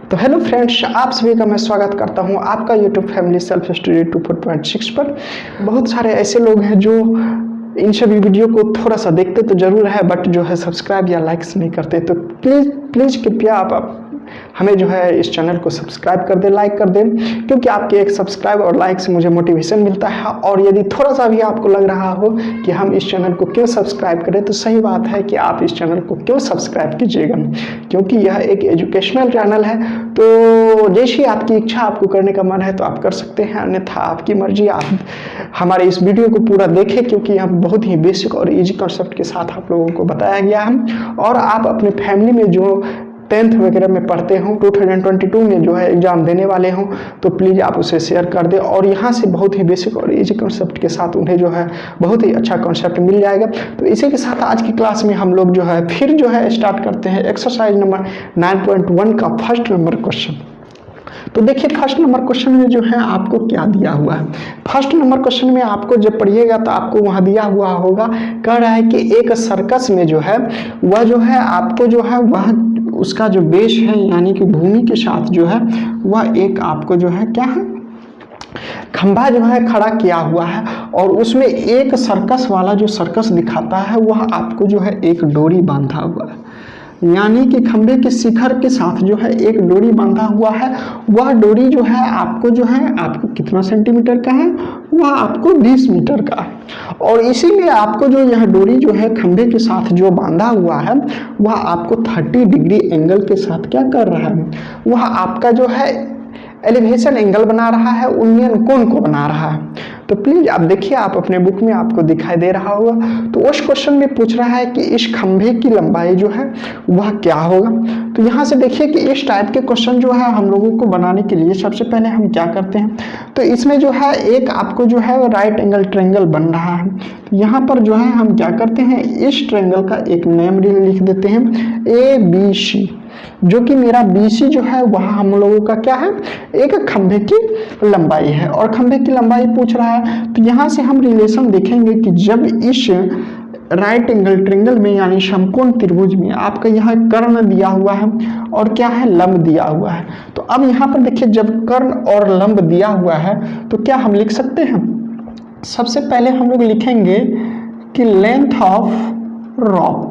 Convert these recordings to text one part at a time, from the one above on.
तो hello friends, आप सभी का मैं स्वागत करता हूं आपका यूट्यूब फैमिली सेल्फ स्टडी 24.6 पर। बहुत सारे ऐसे लोग हैं जो इन सभी वीडियो को थोड़ा सा देखते तो जरूर है, बट जो है सब्सक्राइब या लाइक्स नहीं करते। तो प्लीज़ कृपया आप हमें जो है इस चैनल को सब्सक्राइब कर दें, लाइक कर दें, क्योंकि आपके एक सब्सक्राइब और लाइक से मुझे मोटिवेशन मिलता है। और यदि थोड़ा सा भी आपको लग रहा हो कि हम इस चैनल को क्यों सब्सक्राइब करें, तो सही बात है कि आप इस चैनल को क्यों सब्सक्राइब कीजिएगा, क्योंकि यह एक एजुकेशनल चैनल है। तो जैसी आपकी इच्छा, आपको करने का मन है तो आप कर सकते हैं, अन्यथा आपकी मर्जी। आप हमारे इस वीडियो को पूरा देखें, क्योंकि यहाँ बहुत ही बेसिक और इजी कॉन्सेप्ट के साथ आप लोगों को बताया गया है। और आप अपने फैमिली में जो 10th वगैरह में पढ़ते हो, 2022 में जो है एग्ज़ाम देने वाले हों, तो प्लीज़ आप उसे शेयर कर दें। और यहाँ से बहुत ही बेसिक और इजी कॉन्सेप्ट के साथ उन्हें जो है बहुत ही अच्छा कॉन्सेप्ट मिल जाएगा। तो इसी के साथ आज की क्लास में हम लोग जो है फिर जो है स्टार्ट करते हैं एक्सरसाइज नंबर 9.1 का फर्स्ट नंबर क्वेश्चन। तो देखिए, फर्स्ट नंबर क्वेश्चन में जो है आपको क्या दिया हुआ है। फर्स्ट नंबर क्वेश्चन में आपको जब पढ़िएगा तो आपको वहाँ दिया हुआ होगा, कह रहा है कि एक सर्कस में जो है वह जो है आपको जो है वह उसका जो बेस है, यानी कि भूमि के साथ जो है वह एक आपको जो है क्या है, खंभा जो है खड़ा किया हुआ है। और उसमें एक सर्कस वाला जो सर्कस दिखाता है वह आपको जो है एक डोरी बांधा हुआ है, यानी कि खंभे के शिखर के साथ जो है एक डोरी बांधा हुआ है। वह डोरी जो है आपको कितना सेंटीमीटर का है, वह आपको 20 मीटर का है। और इसीलिए आपको जो यह डोरी जो है खंभे के साथ जो बांधा हुआ है वह आपको 30 डिग्री एंगल के साथ क्या कर रहा है, वह आपका जो है एलिवेशन एंगल बना रहा है, उन्नयन कोण को बना रहा है। तो प्लीज आप देखिए, आप अपने बुक में आपको दिखाई दे रहा होगा। तो उस क्वेश्चन में पूछ रहा है कि इस खंभे की लंबाई जो है वह क्या होगा। तो यहाँ से देखिए कि इस टाइप के क्वेश्चन जो है हम लोगों को बनाने के लिए सबसे पहले हम क्या करते हैं, तो इसमें जो है एक आपको जो है राइट एंगल ट्रायंगल बन रहा है। तो यहाँ पर जो है हम क्या करते हैं, इस ट्रायंगल का एक नेम लिख देते हैं ABC, जो कि मेरा BC जो है वह हम लोगों का क्या है, एक खंभे की लंबाई है। और खंभे की लंबाई पूछ रहा है, तो यहाँ से हम रिलेशन देखेंगे कि जब इस राइट एंगल ट्रायंगल में यानी समकोण त्रिभुज में आपका यहाँ कर्ण दिया हुआ है और क्या है, लंब दिया हुआ है। तो अब यहाँ पर देखिए, जब कर्ण और लंब दिया हुआ है तो क्या हम लिख सकते हैं, सबसे पहले हम लोग लिखेंगे कि लेंथ ऑफ रॉप,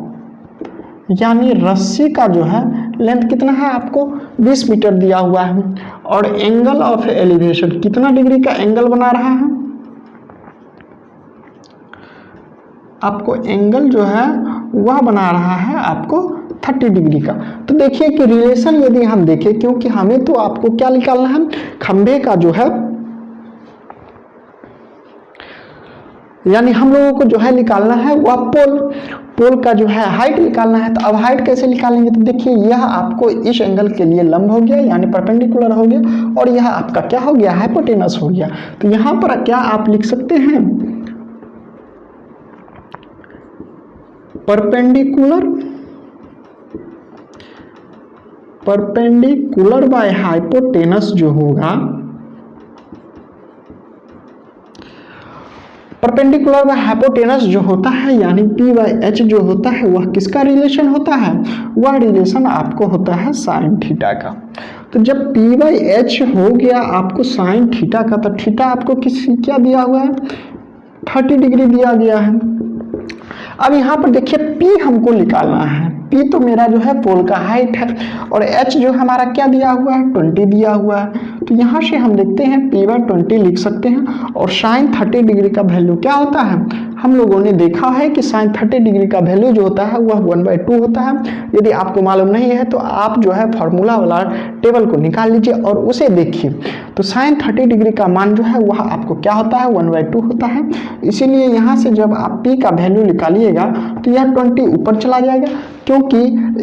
यानी रस्सी का जो है लेंथ कितना है, आपको 20 मीटर दिया हुआ है। और एंगल ऑफ एलिवेशन कितना डिग्री का एंगल बना रहा है, आपको एंगल जो है वह बना रहा है आपको 30 डिग्री का। तो देखिए कि रिलेशन यदि हम देखें, क्योंकि हमें तो आपको क्या निकालना है, खंभे का जो है, यानी हम लोगों को जो है निकालना है वह पोल का जो है हाइट निकालना है। तो अब हाइट कैसे निकालेंगे, तो देखिए यह आपको इस एंगल के लिए लंब हो गया, यानी परपेंडिकुलर हो गया, और यह आपका क्या हो गया, हाइपोटेनस हो गया। तो यहाँ पर क्या आप लिख सकते हैं, परपेंडिकुलर बाय हाइपोटेनस जो होगा, परपेंडिकुलर बाय हाइपोटेनस जो होता है, यानी P/H जो होता है वह किसका रिलेशन होता है, वह रिलेशन आपको होता है साइन थीटा का। तो जब P/H हो गया आपको साइन थीटा का, तो थीटा आपको क्या दिया हुआ है, 30 डिग्री दिया गया है। अब यहाँ पर देखिए P हमको निकालना है, P तो मेरा जो है पोल का हाइट है, और H जो हमारा क्या दिया हुआ है, 20 दिया हुआ है। तो यहाँ से हम देखते हैं P/20 लिख सकते हैं। और साइन 30 डिग्री का वैल्यू क्या होता है, हम लोगों ने देखा है कि साइन 30 डिग्री का वैल्यू जो होता है वह 1/2 होता है। यदि आपको मालूम नहीं है तो आप जो है फार्मूला वाला टेबल को निकाल लीजिए और उसे देखिए। तो साइन 30 डिग्री का मान जो है वह आपको क्या होता है, 1/2 होता है। इसीलिए यहाँ से जब आप P का वैल्यू निकालिएगा तो यह 20 ऊपर चला जाएगा, क्योंकि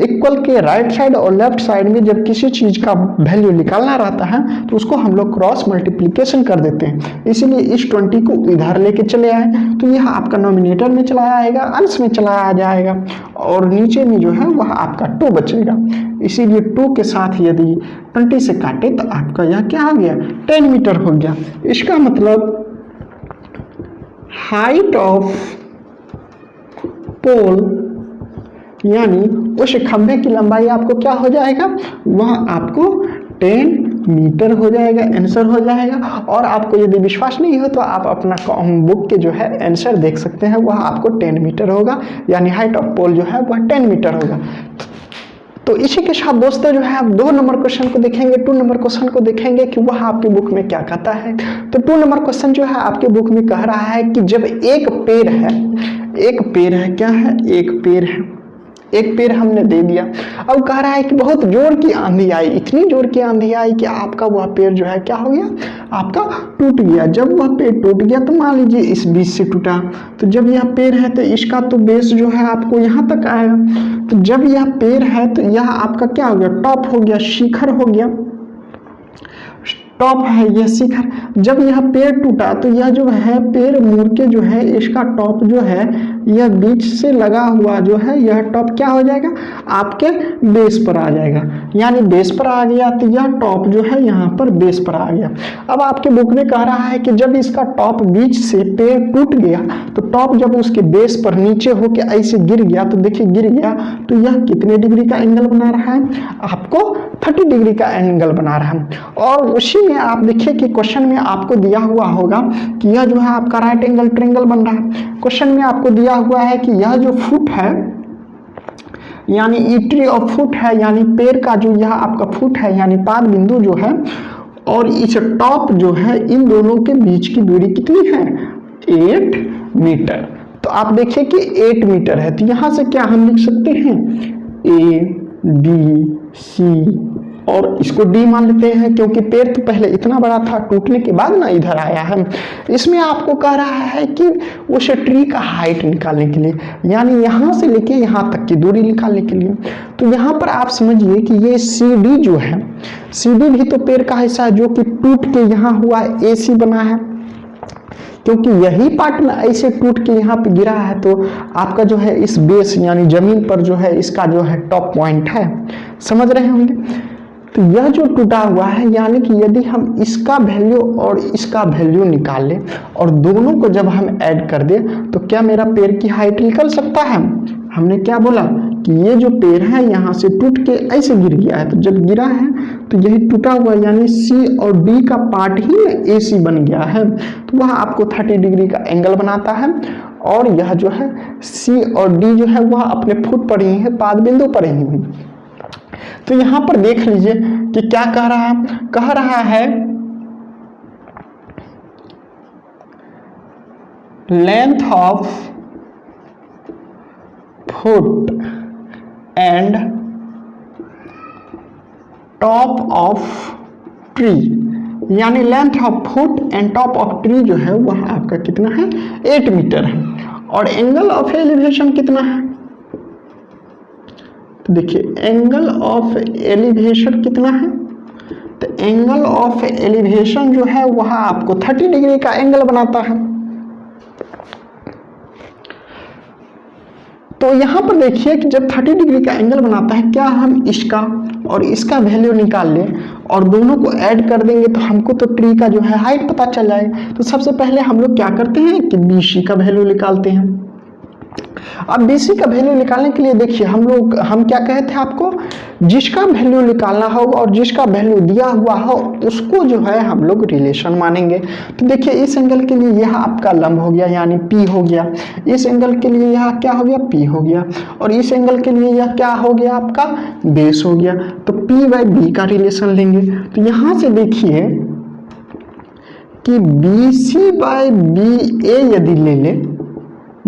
इक्वल के राइट साइड और लेफ्ट साइड में जब किसी चीज का वैल्यू निकालना रहता है तो उसको हम लोग क्रॉस मल्टीप्लिकेशन कर देते हैं। इसीलिए इस 20 को इधर लेके चले आए, तो यह आपका नॉमिनेटर में चला आएगा, अंश में चला आ जाएगा, और नीचे में जो है वह आपका 2 बचेगा। इसीलिए 2 के साथ यदि 20 से काटे तो आपका यह क्या हो गया, 10 मीटर हो गया। इसका मतलब हाइट ऑफ पोल यानी उस खंभे की लंबाई आपको क्या हो जाएगा, वह आपको 10 मीटर हो जाएगा, आंसर हो जाएगा। और आपको यदि विश्वास नहीं हो तो आप अपना बुक के जो है आंसर देख सकते हैं, वह आपको 10 मीटर होगा, यानी हाइट ऑफ पोल जो है वह 10 मीटर होगा। तो इसी के साथ दोस्तों जो है आप 2 नंबर क्वेश्चन को देखेंगे, 2 नंबर क्वेश्चन को देखेंगे कि वह आपकी बुक में क्या कहता है। तो 2 नंबर क्वेश्चन जो है आपके बुक में कह रहा है कि जब एक पेड़ है, क्या है, एक पेड़ हमने दे दिया। अब कह रहा है कि बहुत जोर की आंधी आई, इतनी जोर की आंधी आई कि आपका वह पेड़ जो है क्या हो गया, आपका टूट गया। जब वह पेड़ टूट गया तो मान लीजिए इस बीच से टूटा, तो जब यह पेड़ है तो इसका तो बेस जो है आपको यहाँ तक आएगा। तो जब यह पेड़ है तो यह आपका क्या हो गया, टॉप हो गया, शिखर हो गया, टॉप है यह शिखर। जब यह पेड़ टूटा तो यह जो है पेड़ मुड़ के जो है इसका टॉप जो है यह बीच से लगा हुआ जो है यह टॉप क्या हो जाएगा, आपके बेस पर आ जाएगा। यानी बेस पर आ गया तो यह टॉप जो है यहाँ पर बेस पर आ गया। अब आपके बुक में कह रहा है कि जब इसका टॉप बीच से पेड़ टूट गया तो टॉप जब उसके बेस पर नीचे होके ऐसे गिर गया, तो देखिए गिर गया तो यह कितने डिग्री का एंगल बना रहा है, आपको 30 डिग्री का एंगल बना रहा है। और उसी में आप देखिए कि क्वेश्चन में आपको दिया हुआ होगा कि यह जो है आपका राइट एंगल ट्रायंगल बन रहा है। क्वेश्चन में आपको दिया हुआ है कि यह जो फुट है यानी ट्री ऑफ फुट है, यानी पेड़ का जो यह आपका फुट है यानी पाद बिंदु जो है और इस टॉप जो है, इन दोनों के बीच की दूरी कितनी है, 8 मीटर। तो आप देखिए कि 8 मीटर है, तो यहां से क्या हम लिख सकते हैं, ABC और इसको D मान लेते हैं क्योंकि पेड़ तो पहले इतना बड़ा था, टूटने के बाद ना इधर आया है। इसमें आपको कह रहा है कि उस ट्री का हाइट निकालने के लिए, यानी यहाँ से लेके यहाँ तक की दूरी निकालने के लिए। तो यहाँ पर आप समझिए कि ये CD जो है, CD भी तो पेड़ का हिस्सा है जो कि टूट के यहाँ हुआ AC बना है, क्योंकि यही पार्ट ना ऐसे टूट के यहाँ पे गिरा है। तो आपका जो है इस बेस यानी जमीन पर जो है इसका जो है टॉप पॉइंट है, समझ रहे होंगे। तो यह जो टूटा हुआ है, यानी कि यदि हम इसका वैल्यू और इसका वैल्यू निकाल लें और दोनों को जब हम ऐड कर दें तो क्या मेरा पेड़ की हाइट निकल सकता है। हमने क्या बोला कि ये जो पेड़ है यहाँ से टूट के ऐसे गिर गया है, तो जब गिरा है तो यही टूटा हुआ यानी C और D का पार्ट ही AC बन गया है, तो वह आपको 30 डिग्री का एंगल बनाता है। और यह जो है C और D जो है वह अपने फुट पर ही है, पाद बिंदु पर ही है। तो यहां पर देख लीजिए कि क्या कह रहा है length of foot and top of tree, यानी length of foot and top of tree जो है वह आपका कितना है, 8 मीटर है। और एंगल ऑफ एलिवेशन कितना है, तो देखिए एंगल ऑफ एलिवेशन कितना है, तो एंगल ऑफ एलिवेशन जो है वह आपको 30 डिग्री का एंगल बनाता है। तो यहां पर देखिए कि जब 30 डिग्री का एंगल बनाता है, क्या हम इसका और इसका वैल्यू निकाल लें और दोनों को ऐड कर देंगे तो हमको तो ट्री का जो है हाइट पता चल जाएगा। तो सबसे पहले हम लोग क्या करते हैं कि BC का वैल्यू निकालते हैं। अब BC का वैल्यू निकालने के लिए देखिए हम क्या कहे थे आपको, जिसका वैल्यू निकालना होगा और जिसका वैल्यू दिया हुआ हो उसको जो है हम लोग रिलेशन मानेंगे। तो देखिए इस एंगल के लिए यह आपका लंब हो गया यानी P हो गया, इस एंगल के लिए यह क्या हो गया, P हो गया, और इस एंगल के लिए यह क्या हो गया, आपका बेस हो गया। तो P/B का रिलेशन लेंगे। तो यहां से देखिए कि BC/BA यदि ले ले,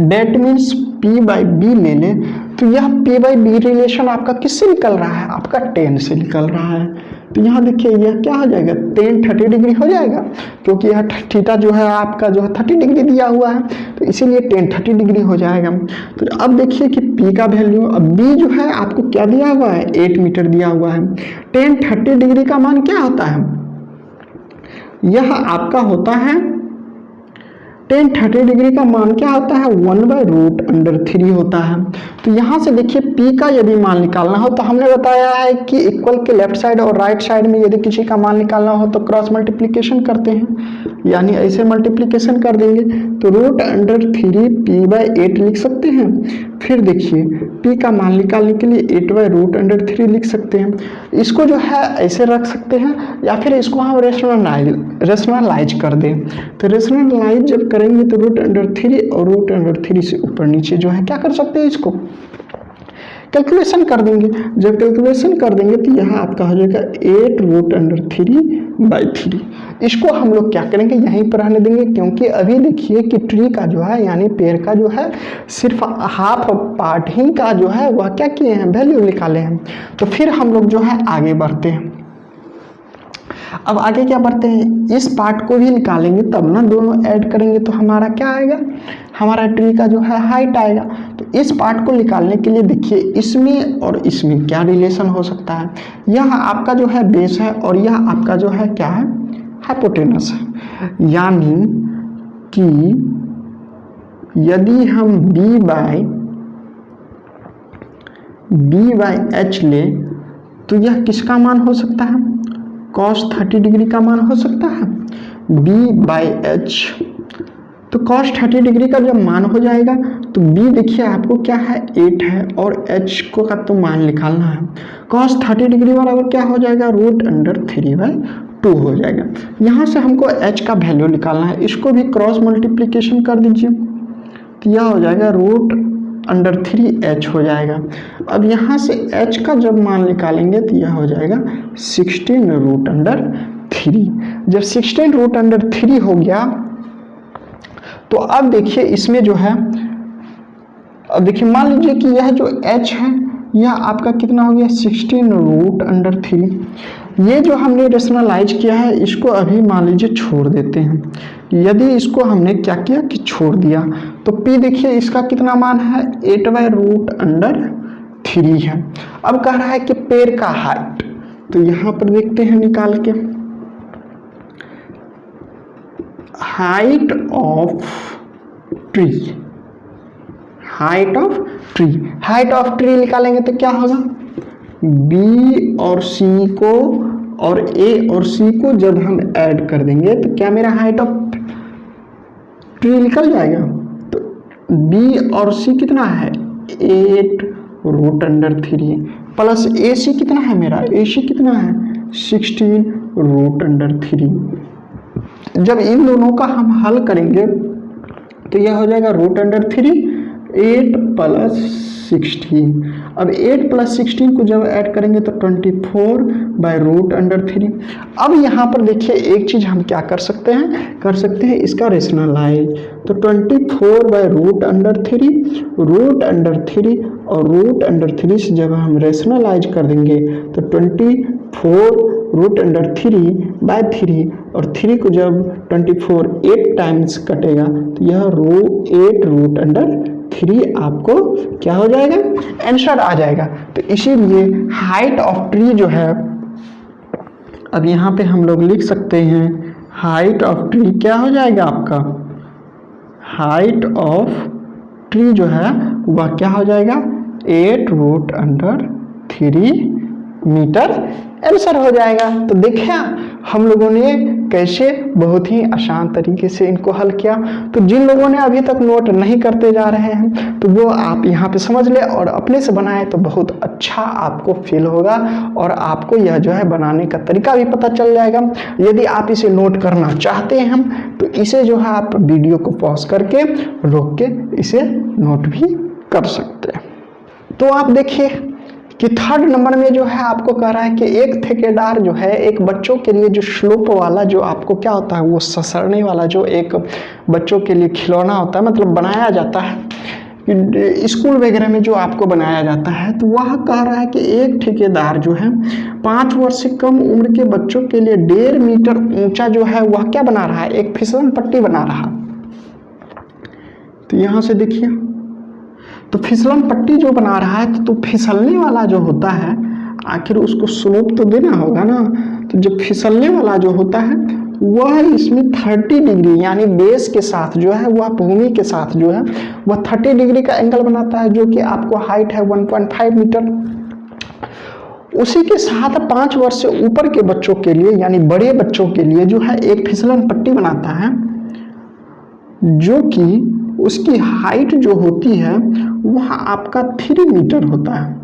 डेट मीन्स P/B ले ले, तो यह P/B रिलेशन आपका किससे निकल रहा है, आपका 10 से निकल रहा है। तो यहाँ देखिए यह क्या हो जाएगा, 10 30 डिग्री हो जाएगा, क्योंकि यह थीटा जो है आपका जो है 30 डिग्री दिया हुआ है, तो इसीलिए 10 30 डिग्री हो जाएगा। तो अब देखिए कि P का वैल्यू, अब B जो है आपको क्या दिया हुआ है, 8 मीटर दिया हुआ है। 10 30 डिग्री का मान क्या होता है, यह आपका होता है 10 30 डिग्री का मान क्या होता है, 1/√3 होता है। तो यहाँ से देखिए P का यदि मान निकालना हो तो हमने बताया है कि इक्वल के लेफ्ट साइड और राइट साइड में यदि किसी का मान निकालना हो तो क्रॉस मल्टीप्लिकेशन करते हैं, यानी ऐसे मल्टीप्लिकेशन कर देंगे तो √3 P/8 लिख सकते हैं। फिर देखिए p का मान निकालने के लिए 8/√3 लिख सकते हैं। इसको जो है ऐसे रख सकते हैं या फिर इसको हम रेशनलाइज कर दें। तो रेशनलाइज जब करेंगे तो √3 और √3 से ऊपर नीचे जो है क्या कर सकते हैं, इसको कैलकुलेशन कर देंगे। जब कैलकुलेशन कर देंगे तो यहाँ आपका हो जाएगा 8√3/3। इसको हम लोग क्या करेंगे, यहीं पर रहने देंगे, क्योंकि अभी देखिए कि ट्री का जो है यानी पेड़ का जो है सिर्फ हाफ पार्ट ही का जो है वह क्या किए हैं, वैल्यू निकाले हैं। तो फिर हम लोग जो है आगे बढ़ते हैं। अब आगे क्या बढ़ते हैं, इस पार्ट को भी निकालेंगे तब ना, दोनों ऐड करेंगे तो हमारा क्या आएगा, हमारा ट्री का जो है हाइट आएगा। तो इस पार्ट को निकालने के लिए देखिए इसमें और इसमें क्या रिलेशन हो सकता है। यह आपका जो है बेस है और यह आपका जो है क्या है, हाइपोटेनस है। यानी कि यदि हम b/h ले तो यह किसका मान हो सकता है, cos 30 डिग्री का मान हो सकता है b/h। तो cos 30 डिग्री का जब मान हो जाएगा तो b देखिए आपको क्या है 8 है और h को का तो मान निकालना है। cos 30 डिग्री बराबर क्या हो जाएगा, √3/2 हो जाएगा। यहाँ से हमको h का वैल्यू निकालना है, इसको भी क्रॉस मल्टीप्लिकेशन कर दीजिए तो यह हो जाएगा √3h हो जाएगा। अब यहाँ से h का जब मान निकालेंगे तो यह हो जाएगा 16√3। जब 16√3 हो गया तो अब देखिए इसमें जो है, अब देखिए मान लीजिए कि यह जो h है यह आपका कितना हो गया 16√3। ये जो हमने रेशनलाइज किया है इसको अभी मान लीजिए छोड़ देते हैं। यदि इसको हमने क्या किया कि छोड़ दिया तो p देखिए इसका कितना मान है 8/√3 है। अब कह रहा है कि पेड़ का हाइट, तो यहाँ पर देखते हैं निकाल के, height of tree, height of tree निकालेंगे तो क्या होगा, b और c को और a और c को जब हम ऐड कर देंगे तो क्या मेरा हाइट ऑफ ट्री निकल जाएगा। तो b और c कितना है 8√3 प्लस ac कितना है मेरा, ac कितना है 16√3। जब इन दोनों का हम हल करेंगे तो यह हो जाएगा √3 8 + 16। अब 8 + 16 को जब ऐड करेंगे तो 24/√3। अब यहाँ पर देखिए एक चीज़ हम क्या कर सकते हैं इसका रेशनलाइज। तो 24/√3 और √3 से जब हम रेशनलाइज कर देंगे तो 24√3/3 और 3 को जब 24 8 टाइम्स कटेगा तो यह 8√3 आपको क्या हो जाएगा, आंसर आ जाएगा। तो इसीलिए हाइट ऑफ ट्री जो है, अब यहाँ पे हम लोग लिख सकते हैं हाइट ऑफ ट्री क्या हो जाएगा आपका, हाइट ऑफ ट्री जो है वह क्या हो जाएगा 8√3 मीटर आंसर हो जाएगा। तो देखिए हम लोगों ने कैसे बहुत ही आसान तरीके से इनको हल किया। तो जिन लोगों ने अभी तक नोट नहीं करते जा रहे हैं तो वो आप यहाँ पे समझ ले और अपने से बनाए तो बहुत अच्छा आपको फील होगा और आपको यह जो है बनाने का तरीका भी पता चल जाएगा। यदि आप इसे नोट करना चाहते हैं तो इसे जो है आप वीडियो को पॉज करके रोक के इसे नोट भी कर सकते हैं। तो आप देखिए कि थर्ड नंबर में जो है आपको कह रहा है कि एक ठेकेदार जो है एक बच्चों के लिए जो स्लोप वाला जो आपको क्या होता है वो ससरने वाला जो एक बच्चों के लिए खिलौना होता है, मतलब बनाया जाता है स्कूल वगैरह में जो आपको बनाया जाता है, तो वह कह रहा है कि एक ठेकेदार जो है 5 वर्ष से कम उम्र के बच्चों के लिए 1.5 मीटर ऊंचा जो है वह क्या बना रहा है, एक फिसलन पट्टी बना रहा। तो यहाँ से देखिए तो फिसलन पट्टी जो बना रहा है तो फिसलने वाला जो होता है आखिर उसको स्लोप तो देना होगा ना। तो जब फिसलने वाला जो होता है वह इसमें 30 डिग्री यानी बेस के साथ जो है वह भूमि के साथ जो है वह 30 डिग्री का एंगल बनाता है, जो कि आपको हाइट है 1.5 मीटर। उसी के साथ 5 वर्ष से ऊपर के बच्चों के लिए यानी बड़े बच्चों के लिए जो है एक फिसलन पट्टी बनाता है जो कि उसकी हाइट जो होती है वह आपका 3 मीटर होता है।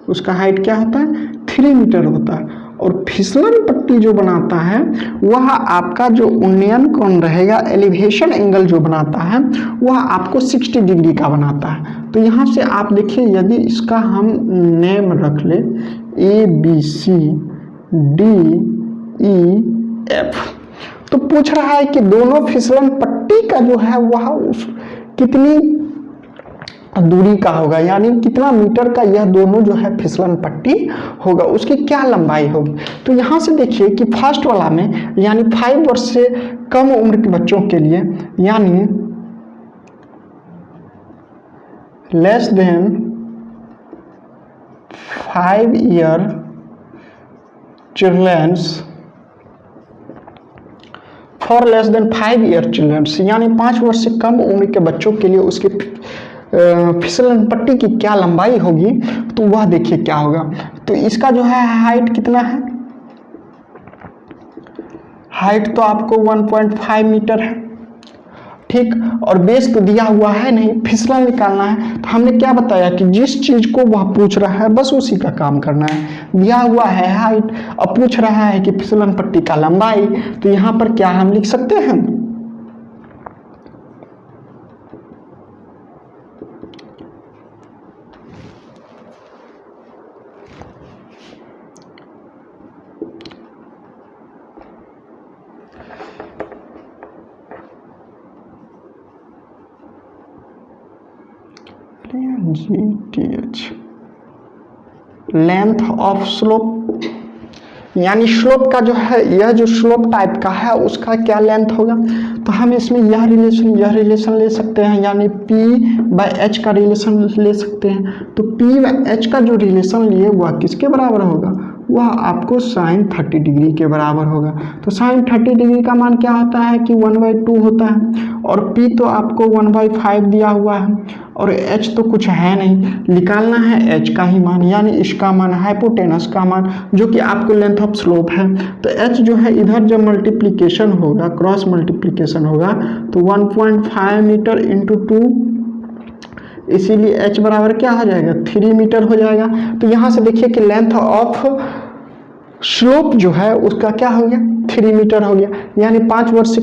उसका हाइट क्या होता है? 3 मीटर होता है। और फिसलन पट्टी जो बनाता है वह आपका जो उन्नयन कोण रहेगा, एलिवेशन एंगल जो बनाता है वह आपको 60 डिग्री का बनाता है। तो यहाँ से आप देखिए, यदि इसका हम नेम रख ले ABCDEF, तो पूछ रहा है कि दोनों फिसलन पट्टी का जो है वह कितनी दूरी का होगा, यानी कितना मीटर का यह दोनों जो है फिसलन पट्टी होगा, उसकी क्या लंबाई होगी। तो यहाँ से देखिए कि फर्स्ट वाला में यानी 5 वर्ष से कम उम्र के बच्चों के लिए, यानी less than 5 year childrens, for less than 5 year childrens, यानी 5 वर्ष से कम उम्र के बच्चों के लिए उसके फिसलन पट्टी की क्या लंबाई होगी, तो वह देखिए क्या होगा। तो इसका जो है हाइट कितना है? हाइट तो आपको 1.5 मीटर है, ठीक। और बेस तो दिया हुआ है नहीं, फिसलन निकालना है। तो हमने क्या बताया कि जिस चीज को वह पूछ रहा है बस उसी का काम करना है। दिया हुआ है हाइट, अब पूछ रहा है कि फिसलन पट्टी का लंबाई, तो यहाँ पर क्या हम लिख सकते हैं? GTH, लेंथ ऑफ स्लोप, यानी स्लोप का जो है, यह जो स्लोप टाइप का है उसका क्या लेंथ होगा। तो हम इसमें यह रिलेशन ले सकते हैं, यानी P/H का रिलेशन ले सकते हैं। तो P/H का जो रिलेशन लिए वह किसके बराबर होगा? वह आपको sin 30 डिग्री के बराबर होगा। तो sin 30 डिग्री का मान क्या होता है कि 1/2 होता है, और P तो आपको 1/5 दिया हुआ है, और H तो कुछ है नहीं, निकालना है H का ही मान, यानी इसका मान हाइपोटेनस का मान, जो कि आपको लेंथ ऑफ स्लोप है। तो H जो है इधर जब मल्टीप्लिकेशन होगा, क्रॉस मल्टीप्लिकेशन होगा, तो 1.5 मीटर इंटू 2, इसीलिए H बराबर क्या हो जाएगा? 3 मीटर हो जाएगा। तो यहाँ से देखिए कि लेंथ ऑफ स्लोप जो है उसका क्या हो गया? 3 मीटर हो गया, यानी 5 वर्ष से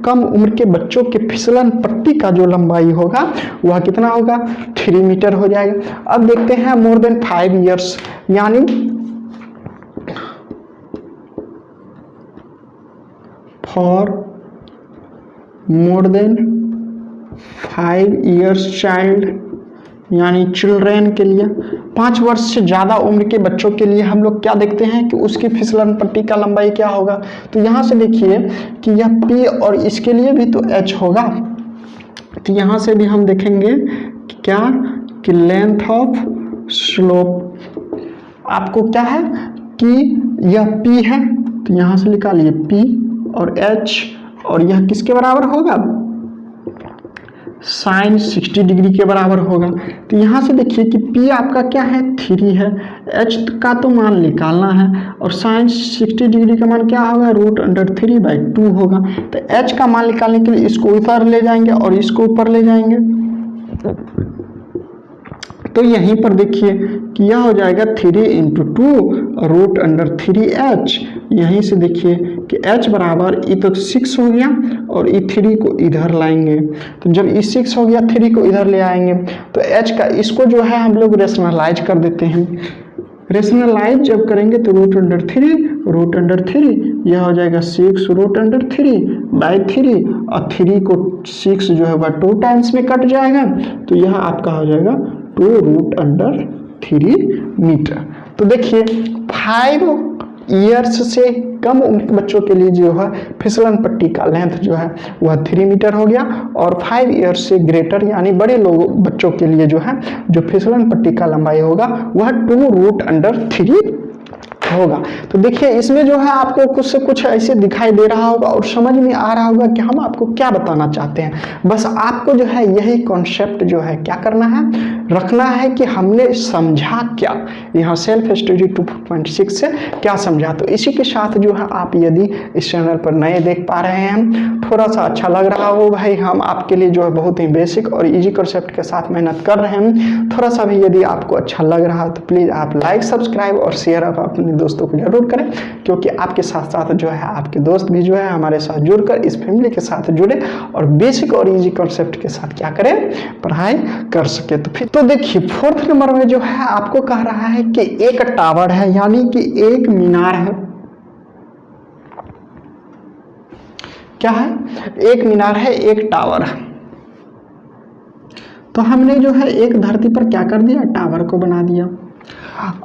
कम उम्र के बच्चों के फिसलन पट्टी का जो लंबाई होगा वह कितना होगा? 3 मीटर हो जाएगा। अब देखते हैं मोर देन 5 ईयर्स, यानी for more than 5 years child, यानी चिल्ड्रेन के लिए 5 वर्ष से ज़्यादा उम्र के बच्चों के लिए हम लोग क्या देखते हैं कि उसकी फिसलन पट्टी का लंबाई क्या होगा। तो यहाँ से देखिए कि यह P और इसके लिए भी तो H होगा। तो यहाँ से भी हम देखेंगे कि क्या कि लेंथ ऑफ स्लोप आपको क्या है कि यह P है, तो यहाँ से निकालिए P और H, और यह किसके बराबर होगा? sin 60 डिग्री के बराबर होगा। तो यहाँ से देखिए कि P आपका क्या है? 3 है, H का तो मान निकालना है, और sin 60 डिग्री का मान क्या होगा? √3/2 होगा। तो H का मान निकालने के लिए इसको ऊपर ले जाएंगे और इसको ऊपर ले जाएंगे, तो यहीं पर देखिए कि यह हो जाएगा 3 × 2 √3h। यहीं से देखिए कि h बराबर ये तो 6 हो गया, और ये 3 को इधर लाएंगे, तो जब ये 6 हो गया 3 को इधर ले आएंगे, तो h का इसको जो है हम लोग रेशनलाइज कर देते हैं। रेशनलाइज जब करेंगे तो √3 यह हो जाएगा 6 √3/3, और 3 को 6 जो है वह 2 टाइम्स में कट जाएगा, तो यह आपका हो जाएगा 2√3 मीटर। तो देखिए 5 ईयर्स से कम उम्र के बच्चों के लिए जो है फिसलन पट्टी का लेंथ जो है वह 3 मीटर हो गया, और 5 ईयर्स से ग्रेटर यानी बड़े लोगों बच्चों के लिए जो है जो फिसलन पट्टी का लंबाई होगा वह 2√3 होगा। तो देखिए इसमें जो है आपको कुछ से कुछ ऐसे दिखाई दे रहा होगा और समझ में आ रहा होगा कि हम आपको क्या बताना चाहते हैं। बस आपको जो है यही कॉन्सेप्ट जो है क्या करना है, रखना है कि हमने समझा क्या, यहाँ सेल्फ स्टडी 2.6 से क्या समझा। तो इसी के साथ जो है आप यदि इस चैनल पर नए देख पा रहे हैं, थोड़ा सा अच्छा लग रहा हो भाई, हम आपके लिए जो है बहुत ही बेसिक और इजी कॉन्सेप्ट के साथ मेहनत कर रहे हैं, थोड़ा सा भी यदि आपको अच्छा लग रहा है तो प्लीज़ आप लाइक, सब्सक्राइब और शेयर आप अपने दोस्तों को जरूर करें, क्योंकि आपके साथ साथ जो है आपके दोस्त भी जो है हमारे साथ जुड़कर इस फैमिली के साथ जुड़े और बेसिक और इजी कॉन्सेप्ट के साथ क्या करें, पढ़ाई कर सके। तो फिर तो देखिए 4th नंबर में जो है आपको कह रहा है कि एक टावर है, यानी कि एक मीनार है। क्या है? एक मीनार है, एक टावर है। तो हमने जो है एक धरती पर क्या कर दिया, टावर को बना दिया।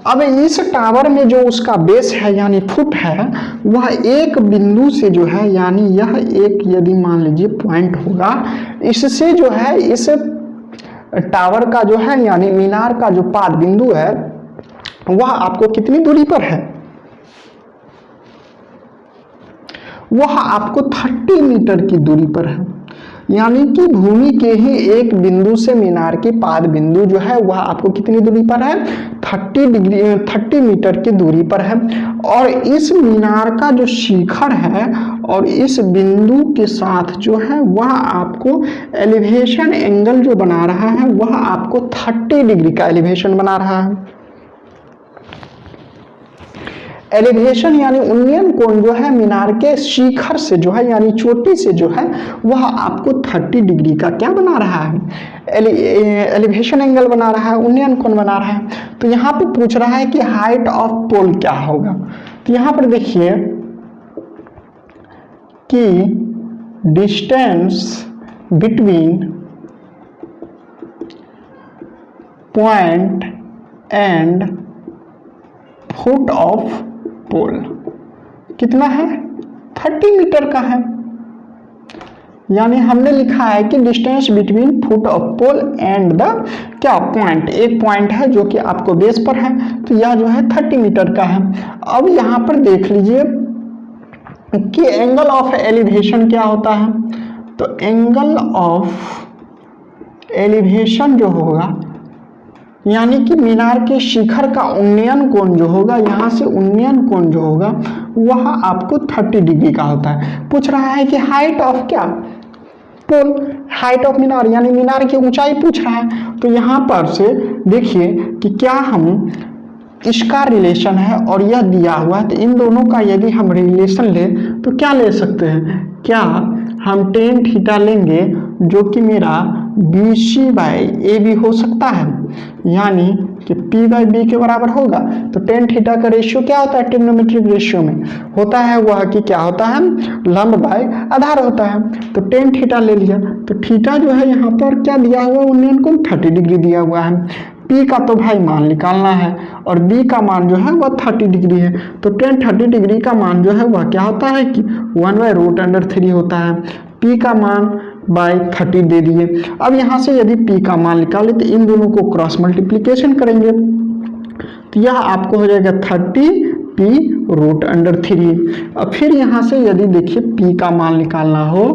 अब इस टावर में जो उसका बेस है यानी फुट है, वह एक बिंदु से जो है, यानी यह एक यदि मान लीजिए पॉइंट होगा, इससे जो है इस टावर का जो है यानी मीनार का जो पाद बिंदु है वह आपको कितनी दूरी पर है, वह आपको 30 मीटर की दूरी पर है। यानी कि भूमि के ही एक बिंदु से मीनार की पाद बिंदु जो है वह आपको कितनी दूरी पर है, 30 मीटर की दूरी पर है। और इस मीनार का जो शिखर है और इस बिंदु के साथ जो है वह आपको एलिवेशन एंगल जो बना रहा है वह आपको 30 डिग्री का एलिवेशन बना रहा है। एलिवेशन यानी उन्नयन कोण जो है मीनार के शिखर से जो है यानी चोटी से जो है वह आपको 30 डिग्री का क्या बना रहा है, एलिवेशन एंगल बना रहा है, उन्नयन कोण बना रहा है। तो यहाँ पे पूछ रहा है कि हाइट ऑफ पोल क्या होगा। तो यहाँ पर देखिए कि distance between point and foot of pole कितना है, 30 मीटर का है। यानी हमने लिखा है कि distance between foot of pole and the क्या पॉइंट, एक पॉइंट है जो कि आपको बेस पर है, तो यह जो है 30 मीटर का है। अब यहाँ पर देख लीजिए कि एंगल ऑफ एलिवेशन क्या होता है। तो एंगल ऑफ एलिवेशन जो होगा यानी कि मीनार के शिखर का उन्नयन कोण जो होगा, यहाँ से उन्नयन कोण जो होगा वह आपको 30 डिग्री का होता है। पूछ रहा है कि हाइट ऑफ क्या, पोल, हाइट ऑफ मीनार यानी मीनार की ऊंचाई पूछ रहा है। तो यहाँ पर से देखिए कि क्या हम इसका रिलेशन है और यह दिया हुआ है, तो इन दोनों का यदि हम रिलेशन ले तो क्या ले सकते हैं, क्या हम tan थीटा लेंगे जो कि मेरा BC/AB हो सकता है, यानी कि P/B के बराबर होगा। तो tan थीटा का रेशियो क्या होता है, ट्रिग्नोमेट्रिक रेशियो में होता है वह कि क्या होता है, लंब बाय आधार होता है। तो tan थीटा ले लिया, तो थीटा जो है यहाँ पर क्या दिया हुआ है, उन्नयन कोण 30 डिग्री दिया हुआ है। P का तो भाई मान निकालना है और B का मान जो है वह 30 डिग्री है। तो tan 30 डिग्री का मान जो है वह क्या होता है कि 1/√3 होता है। P का मान बाय 30 दे दिए। अब यहाँ से यदि P का मान निकाले तो इन दोनों को क्रॉस मल्टीप्लीकेशन करेंगे तो यह आपको हो जाएगा 30p√3। अब फिर यहाँ से यदि देखिए P का मान निकालना हो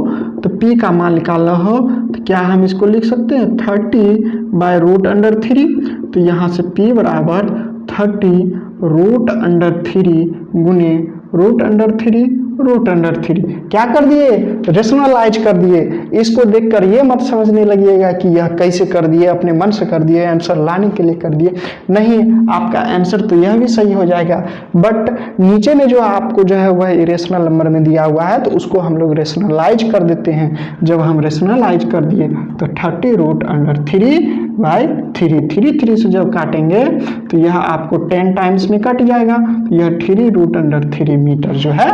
तो P का मान निकालना हो तो क्या हम इसको लिख सकते हैं 30/√3। तो यहाँ से P बराबर 30√3 गुने √3 क्या कर दिए, रेशनलाइज कर दिए। इसको देखकर ये मत समझने लगिएगा कि यह कैसे कर दिए, अपने मन से कर दिए, आंसर लाने के लिए कर दिए, नहीं, आपका आंसर तो यह भी सही हो जाएगा, बट नीचे में जो आपको जो है वह इरेशनल नंबर में दिया हुआ है तो उसको हम लोग रेशनलाइज कर देते हैं। जब हम रेशनलाइज कर दिए तो 30√3/3 से जब काटेंगे तो यह आपको 10 टाइम्स में कट जाएगा, तो यह 3√3 मीटर जो है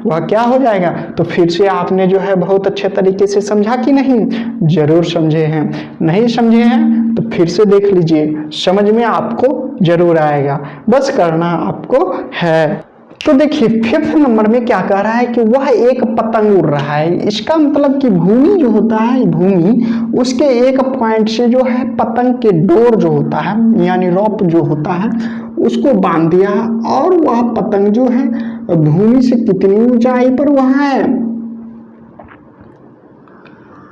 वह क्या हो जाएगा। तो फिर से आपने जो है बहुत अच्छे तरीके से समझा कि नहीं, जरूर समझे हैं, नहीं समझे हैं तो फिर से देख लीजिए, समझ में आपको जरूर आएगा, बस करना आपको है। तो देखिए 5th नंबर में क्या कह रहा है कि वह एक पतंग उड़ रहा है। इसका मतलब कि भूमि जो होता है, भूमि उसके एक पॉइंट से जो है पतंग के डोर जो होता है यानी रॉप जो होता है उसको बांध दिया और वह पतंग जो है भूमि से कितनी ऊंचाई पर वह है,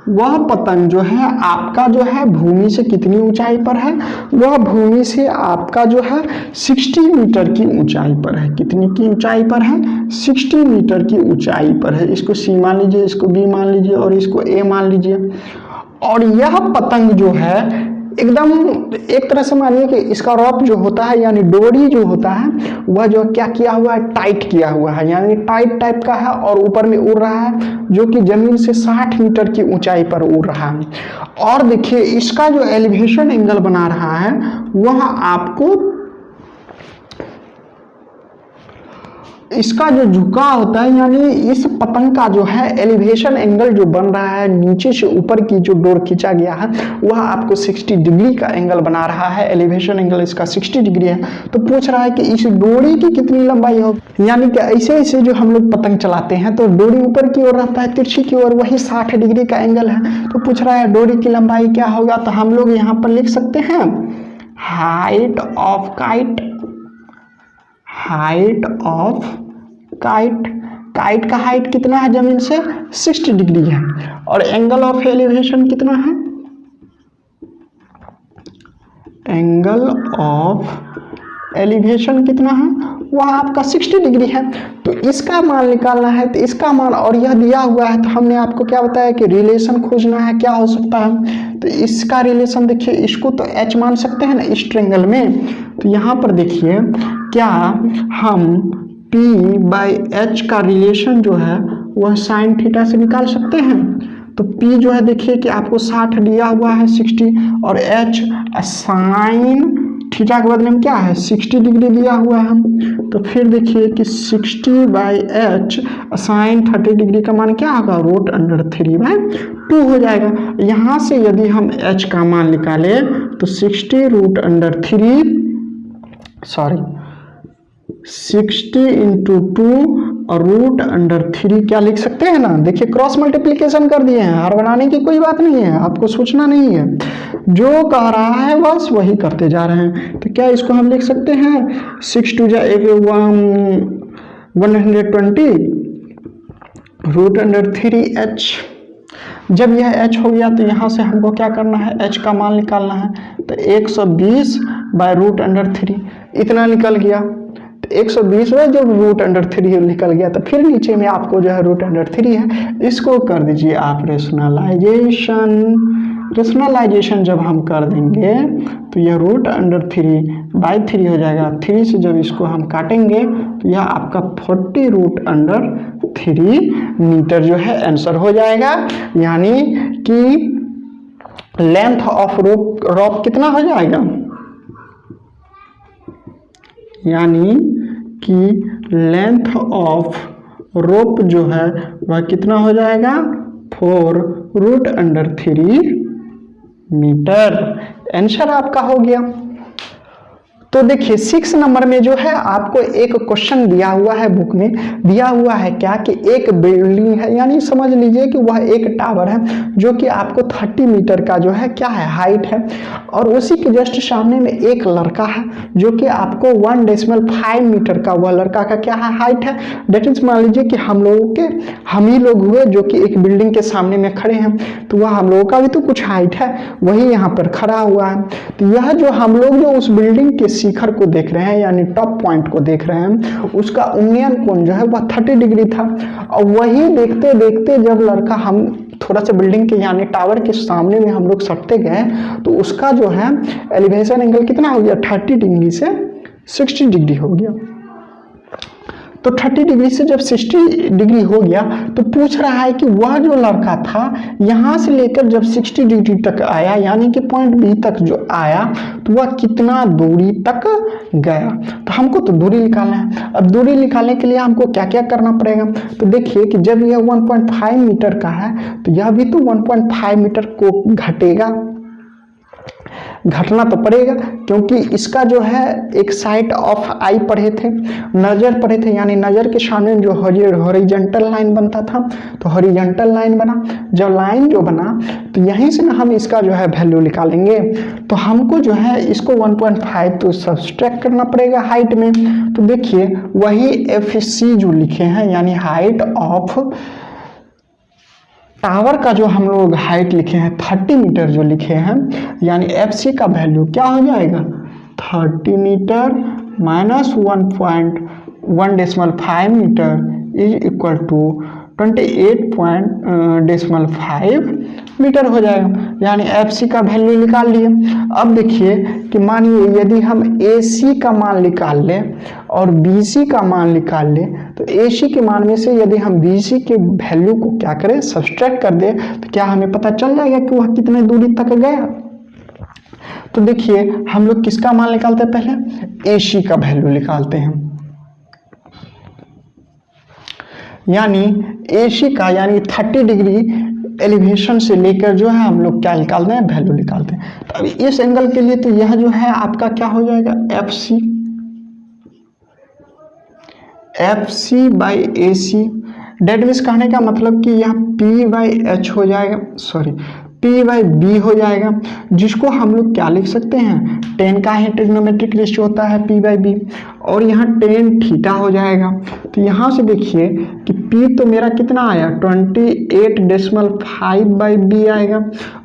वह पतंग जो है आपका जो है भूमि से कितनी ऊंचाई पर है, वह भूमि से आपका जो है 60 मीटर की ऊंचाई पर है। कितनी की ऊंचाई पर है? 60 मीटर की ऊंचाई पर है। इसको सी मान लीजिए, इसको बी मान लीजिए और इसको ए मान लीजिए। और यह पतंग जो है एकदम एक तरह से मानिए कि इसका रॉप जो होता है यानी डोरी जो होता है वह जो क्या किया हुआ है, टाइट किया हुआ है, यानी टाइट टाइप का है और ऊपर में उड़ रहा है जो कि जमीन से 60 मीटर की ऊंचाई पर उड़ रहा है। और देखिए इसका जो एलिवेशन एंगल बना रहा है वह आपको इसका जो झुकाव होता है यानी इस पतंग का जो है एलिवेशन एंगल जो बन रहा है नीचे से ऊपर की जो डोर खींचा गया है वह आपको 60 डिग्री का एंगल बना रहा है। एलिवेशन एंगल इसका 60 डिग्री है। तो पूछ रहा है कि इस डोरी की कितनी लंबाई हो, यानी कि ऐसे ऐसे जो हम लोग पतंग चलाते हैं तो डोरी ऊपर की ओर रहता है तिरछी की ओर, वही 60 डिग्री का एंगल है। तो पूछ रहा है डोरी की लंबाई क्या होगा, तो हम लोग यहाँ पर लिख सकते हैं height of kite, height of kite, kite का हाइट कितना है जमीन से 60 डिग्री है और एंगल ऑफ एलिवेशन कितना है, एंगल ऑफ एलिवेशन कितना है वह आपका 60 डिग्री है। तो इसका मान निकालना है, तो इसका मान और यह दिया हुआ है तो हमने आपको क्या बताया कि रिलेशन खोजना है, क्या हो सकता है। तो इसका रिलेशन देखिए, इसको तो h मान सकते हैं ना इस ट्रायंगल में। तो यहाँ पर देखिए क्या हम P बाई एच का रिलेशन जो है वह साइन थीटा से निकाल सकते हैं। तो P जो है देखिए कि आपको 60 दिया हुआ है 60 और H साइन थीटा के बदले में क्या है 60 डिग्री दिया हुआ है। तो फिर देखिए कि 60 बाई एच साइन 30 डिग्री का मान क्या होगा रूट अंडर 3/2 हो जाएगा। यहाँ से यदि हम H का मान निकालें तो 60 रूट अंडर 60 इंटू 2 और रूट अंडर 3 क्या लिख सकते हैं ना, देखिए क्रॉस मल्टीप्लिकेशन कर दिए हैं, हार बनाने की कोई बात नहीं है, आपको सोचना नहीं है, जो कह रहा है बस वही करते जा रहे हैं। तो क्या इसको हम लिख सकते हैं 6 2 120 रूट अंडर 3h। जब यह h हो गया तो यहाँ से हमको क्या करना है h का मान निकालना है। तो 120 बाय रूट अंडर 3 इतना निकल गया। 120 में जब रूट अंडर 3 निकल गया तो फिर नीचे में आपको जो है रूट अंडर 3 है, इसको कर दीजिए आप रेशनलाइजेशन। रेशनलाइजेशन जब हम कर देंगे तो यह रूट अंडर 3/3 हो जाएगा। 3 से जब इसको हम काटेंगे तो यह आपका 40 रूट अंडर 3 मीटर जो है आंसर हो जाएगा। यानी कि लेंथ ऑफ रॉप कितना हो जाएगा, यानी कि लेंथ ऑफ रोप जो है वह कितना हो जाएगा 4 रूट अंडर 3 मीटर। आंसर आपका हो गया। तो देखिए 6 नंबर में जो है आपको एक क्वेश्चन दिया हुआ है, बुक में दिया हुआ है क्या कि एक बिल्डिंग है, यानी समझ लीजिए कि वह एक टावर है जो कि आपको 30 मीटर का जो है क्या है हाइट है, और उसी के जस्ट सामने में एक लड़का है जो कि आपको 1.5 मीटर का वह लड़का का क्या है हाइट है। डेट इज मान लीजिए कि हम ही लोग हुए जो कि एक बिल्डिंग के सामने में खड़े हैं, तो वह हम लोगों का भी तो कुछ हाइट है, वही यहाँ पर खड़ा हुआ है। तो यह जो हम लोग जो उस बिल्डिंग के शिखर को देख रहे हैं यानी टॉप पॉइंट को देख रहे हैं, उसका उन्नयन कोण जो है वह 30 डिग्री था। और वही देखते देखते जब लड़का हम थोड़ा सा बिल्डिंग के यानी टावर के सामने में हम लोग सटते गए तो उसका जो है एलिवेशन एंगल कितना हो गया 30 डिग्री से 60 डिग्री हो गया। तो 30 डिग्री से जब 60 डिग्री हो गया तो पूछ रहा है कि वह जो लड़का था यहाँ से लेकर जब 60 डिग्री तक आया यानी कि पॉइंट बी तक जो आया तो वह कितना दूरी तक गया। तो हमको तो दूरी निकालना है। अब दूरी निकालने के लिए हमको क्या क्या करना पड़ेगा, तो देखिए कि जब यह 1.5 मीटर का है तो यह भी तो 1.5 मीटर को घटेगा। घटना तो पड़ेगा, क्योंकि इसका जो है एक साइड ऑफ आई पढ़े थे, नज़र पढ़े थे, यानी नज़र के सामने जो हॉरिजॉन्टल लाइन बनता था, तो हॉरिजॉन्टल लाइन बना। जब लाइन जो बना तो यहीं से ना हम इसका जो है वैल्यू निकालेंगे। तो हमको जो है इसको 1.5 तो सब्सट्रैक्ट करना पड़ेगा हाइट में। तो देखिए वही FC जो लिखे हैं, यानी हाइट ऑफ टावर का जो हम लोग हाइट लिखे हैं 30 मीटर जो लिखे हैं, यानी FC का वैल्यू क्या हो जाएगा 30 metre minus 1.1.5 metre is equal to 28.5 metre हो जाएगा, यानी FC का वैल्यू निकाल लिए। अब देखिए कि मानिए यदि हम AC का मान निकाल लें और BC का मान निकाल लें, तो AC के मान में से यदि हम BC के वैल्यू को क्या करें सब्सट्रैक्ट कर दें, तो क्या हमें पता चल जाएगा कि वह कितने दूरी तक गया। तो देखिए हम लोग किसका मान निकालते हैं, पहले AC का वैल्यू निकालते हैं, यानी AC का यानी 30 डिग्री एलिवेशन से लेकर जो है हम लोग क्या निकालते हैं वैल्यू निकालते हैं। तो अभी इस एंगल के लिए तो यह जो है आपका क्या हो जाएगा FC by AC। That means कहने का मतलब कि यह P/H हो जाएगा, P/B हो जाएगा, जिसको हम लोग क्या लिख सकते हैं, tan का ही ट्रिग्नोमेट्रिक रेशियो होता है P/B, और यहाँ tan थीटा हो जाएगा। तो यहाँ से देखिए कि P तो मेरा कितना आया 28.5/B आएगा,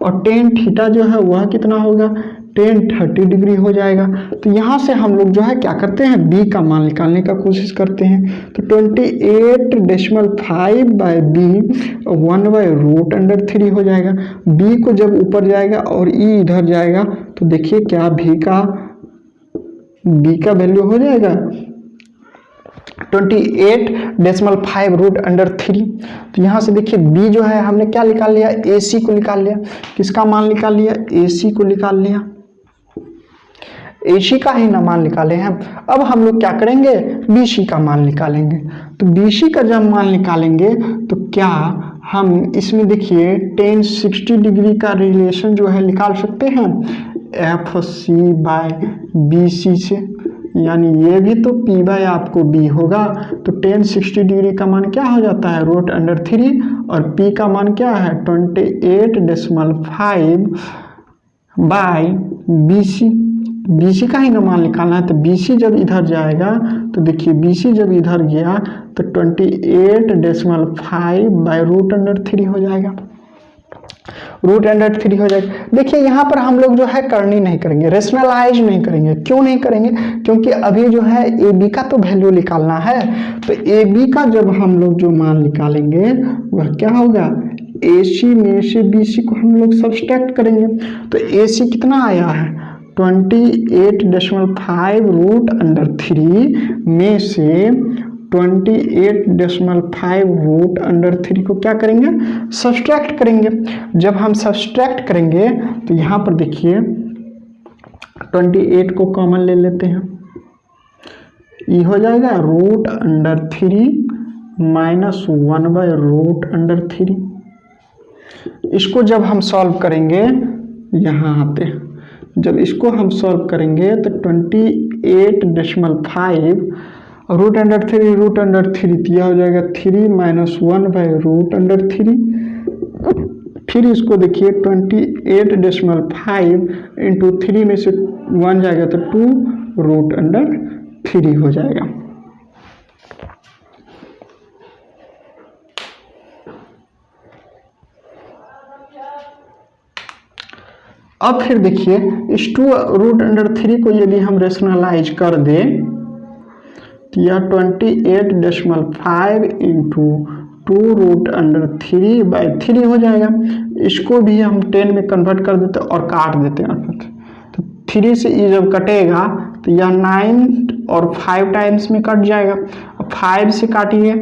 और tan थीटा जो है वह कितना होगा tan 30 डिग्री हो जाएगा। तो यहाँ से हम लोग जो है क्या करते हैं B का मान निकालने का कोशिश करते हैं। तो 28.5/B 1/√3 हो जाएगा। B को जब ऊपर जाएगा और E इधर जाएगा तो देखिए क्या B का वैल्यू हो जाएगा 28.5√3। तो यहाँ से देखिए B जो है हमने क्या निकाल लिया, AC को निकाल लिया। किसका मान निकाल लिया, AC को निकाल लिया, AC का ही ना मान निकाले हैं। अब हम लोग क्या करेंगे BC का मान निकालेंगे। तो BC का जब मान निकालेंगे तो क्या हम इसमें देखिए tan 60 डिग्री का रिलेशन जो है निकाल सकते हैं FC/BC से, यानी ये भी तो P/ आपको B होगा। तो tan 60 डिग्री का मान क्या हो जाता है √3, और P का मान क्या है 28.5/BC। BC का ही ना मान निकालना है। तो BC जब इधर जाएगा तो देखिए BC जब इधर गया तो 28.5/√3 हो जाएगा, √3 हो जाएगा। देखिए यहाँ पर हम लोग जो है करनी नहीं करेंगे, रेशनलाइज नहीं करेंगे। क्यों नहीं करेंगे, क्योंकि अभी जो है AB का तो वैल्यू निकालना है। तो AB का जब हम लोग जो मान निकालेंगे वह क्या होगा, AC में से BC को हम लोग सब्सट्रैक्ट करेंगे। तो AC कितना आया है 28.5√3 में से 28.5√3 को क्या करेंगे सब्सट्रैक्ट करेंगे। जब हम सब्सट्रैक्ट करेंगे तो यहाँ पर देखिए 28 को कॉमन ले लेते हैं, ये हो जाएगा √3 माइनस 1/√3। इसको जब हम सॉल्व करेंगे, यहाँ आते हैं, जब इसको हम सॉल्व करेंगे तो 28.5 √3 यह हो जाएगा 3 माइनस 1/√3। फिर इसको देखिए 28.5 इंटू 3 में से 1 जाएगा तो 2√3 हो जाएगा। अब फिर देखिए इस 2√3 को यदि हम रेशनलाइज कर दें तो यह 28.5 इंटू 2√3/3 हो जाएगा। इसको भी हम 10 में कन्वर्ट कर देते और काट देते हैं। तो 3 से ये जब कटेगा तो यह 9 और 5 टाइम्स में कट जाएगा। 5 से काटिए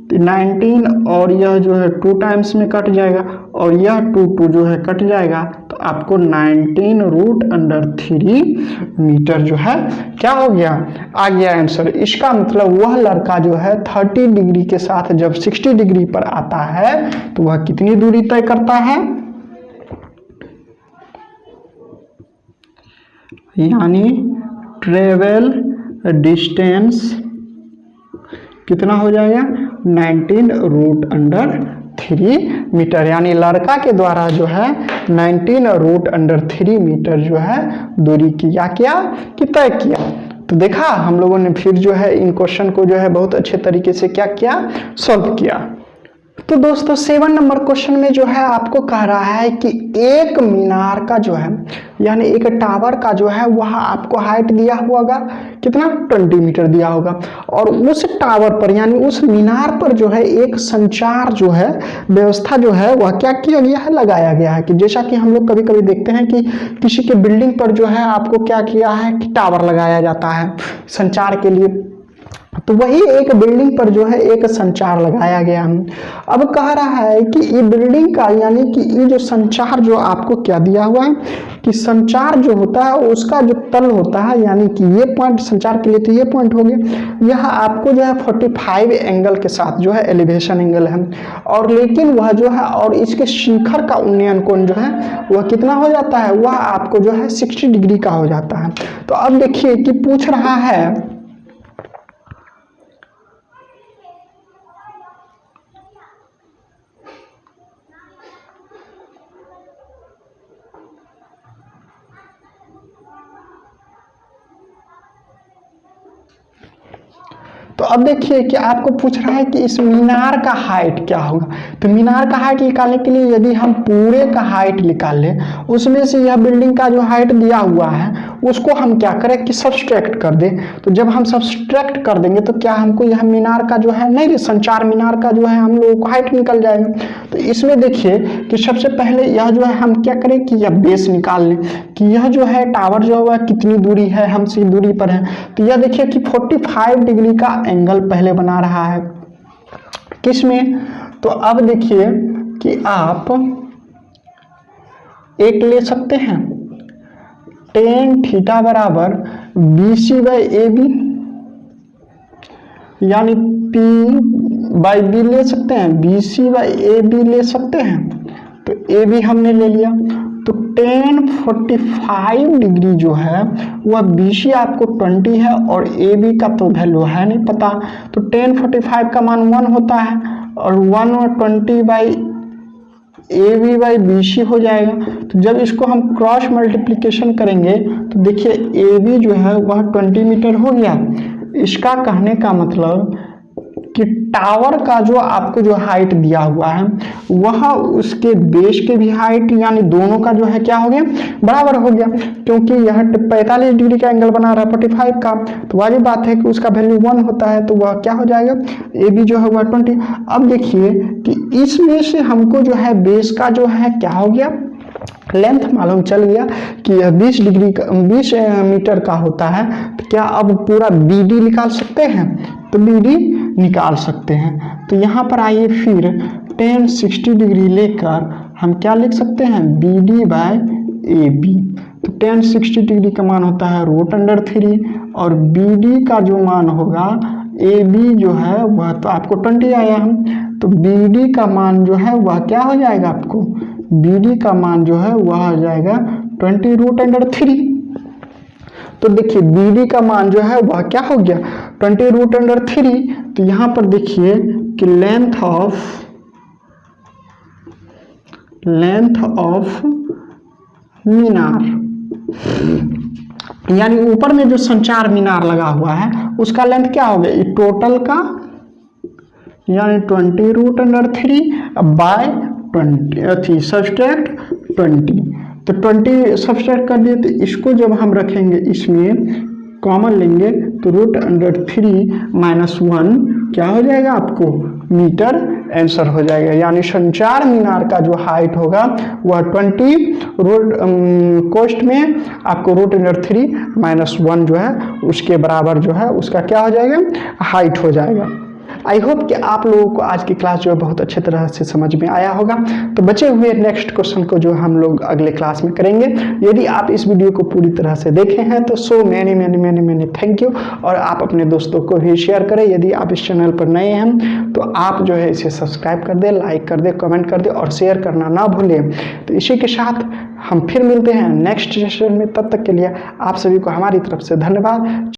तो 19 और यह जो है 2 टाइम्स में कट जाएगा, और यह 2 जो है कट जाएगा तो आपको 19√3 मीटर जो है क्या हो गया, आ गया आंसर। इसका मतलब वह लड़का जो है 30 डिग्री के साथ जब 60 डिग्री पर आता है तो वह कितनी दूरी तय करता है, यानी ट्रेवल डिस्टेंस कितना हो जाएगा 19√3 मीटर, यानी लड़का के द्वारा जो है 19√3 मीटर जो है दूरी किया कि तय किया। तो देखा हम लोगों ने फिर जो है इन क्वेश्चन को जो है बहुत अच्छे तरीके से क्या किया, सॉल्व किया। तो दोस्तों 7 नंबर क्वेश्चन में जो है आपको कह रहा है कि एक मीनार का जो है यानी एक टावर का जो है वह आपको हाइट दिया होगा कितना 20 मीटर दिया होगा, और उस टावर पर यानी उस मीनार पर जो है एक संचार जो है व्यवस्था जो है वह क्या किया गया है, लगाया गया है। कि जैसा कि हम लोग कभी कभी देखते हैं कि किसी के बिल्डिंग पर जो है आपको क्या किया है कि टावर लगाया जाता है संचार के लिए, तो वही एक बिल्डिंग पर जो है एक संचार लगाया गया। अब कह रहा है कि ये बिल्डिंग का यानी कि ये जो संचार जो आपको क्या दिया हुआ है कि संचार जो होता है उसका जो तल होता है यानी कि ये पॉइंट संचार के लिए तो ये पॉइंट हो गया, यह आपको जो है 45 एंगल के साथ जो है एलिवेशन एंगल है, और लेकिन वह जो है और इसके शिखर का उन्नयन कोण जो है वह कितना हो जाता है, वह आपको जो है 60 डिग्री का हो जाता है। तो अब देखिए कि पूछ रहा है तो अब देखिए कि आपको पूछ रहा है कि इस मीनार का हाइट क्या होगा। तो मीनार का हाइट निकालने के लिए यदि हम पूरे का हाइट निकाल लें उसमें से यह बिल्डिंग का जो हाइट दिया हुआ है उसको हम क्या करें कि सब्सट्रैक्ट कर दें। तो जब हम सब्सट्रैक्ट कर देंगे तो क्या हमको यह मीनार का जो है नहीं संचार मीनार का जो है हम लोगों को हाइट निकल जाएगा। तो इसमें देखिए कि सबसे पहले यह जो है हम क्या करें कि यह बेस निकाल लें कि यह जो है टावर जो है कितनी दूरी है हमसे दूरी पर है। तो यह देखिए कि 45 डिग्री का एंगल पहले बना रहा है किसमें, तो अब देखिए कि आप एक ले सकते हैं tan थीटा बराबर BC/AB यानी P/B ले सकते हैं, BC/AB ले सकते हैं। तो AB हमने ले लिया, तो tan 45 डिग्री जो है वह BC आपको 20 है और AB का तो वैल्यू है नहीं पता, तो tan 45 का मान 1 होता है और 1/20/AB/BC हो जाएगा। तो जब इसको हम क्रॉस मल्टीप्लिकेशन करेंगे तो देखिए AB जो है वह 20 मीटर हो गया। इसका कहने का मतलब कि टावर का जो आपको जो हाइट दिया हुआ है वह उसके बेस के भी हाइट यानी दोनों का जो है क्या हो गया बराबर हो गया, क्योंकि यह 45 डिग्री का एंगल बना रहा है 45 का, तो वाली बात है कि उसका वैल्यू 1 होता है, तो वह क्या हो जाएगा AB जो है वह 20। अब देखिए कि इसमें से हमको जो है बेस का जो है क्या हो गया लेंथ मालूम चल गया कि यह 20 मीटर का होता है। तो क्या अब पूरा BD निकाल सकते हैं, तो BD निकाल सकते हैं। तो यहाँ पर आइए फिर tan 60 डिग्री लेकर हम क्या लिख सकते हैं BD/AB। तो tan 60 डिग्री का मान होता है √3 और BD का जो मान होगा AB जो है वह तो आपको 20 आया हम, तो BD का मान जो है वह क्या हो जाएगा आपको BD का मान जो है वह हो जाएगा 20√3। तो देखिए BD का मान जो है वह क्या हो गया 20√3। तो यहाँ पर देखिए कि लेंथ ऑफ मीनार यानी ऊपर में जो संचार मीनार लगा हुआ है उसका लेंथ क्या हो गया टोटल का यानी 20√3/20 सब्सट्रैक्ट 20। तो 20 सब्सट्रैक्ट कर दिए, तो इसको जब हम रखेंगे इसमें कॉमन लेंगे तो √3 - 1 क्या हो जाएगा आपको मीटर आंसर हो जाएगा। यानी संचार मीनार का जो हाइट होगा वह 20 कोस्ट में आपको √3 - 1 जो है उसके बराबर जो है उसका क्या हो जाएगा हाइट हो जाएगा। आई होप कि आप लोगों को आज की क्लास जो है बहुत अच्छे तरह से समझ में आया होगा। तो बचे हुए नेक्स्ट क्वेश्चन को जो हम लोग अगले क्लास में करेंगे। यदि आप इस वीडियो को पूरी तरह से देखे हैं तो सो मैनी थैंक यू, और आप अपने दोस्तों को भी शेयर करें। यदि आप इस चैनल पर नए हैं तो आप जो है इसे सब्सक्राइब कर दें, लाइक कर दें, कमेंट कर दें और शेयर करना ना भूलें। तो इसी के साथ हम फिर मिलते हैं नेक्स्ट सेशन में। तब तक के लिए आप सभी को हमारी तरफ से धन्यवाद।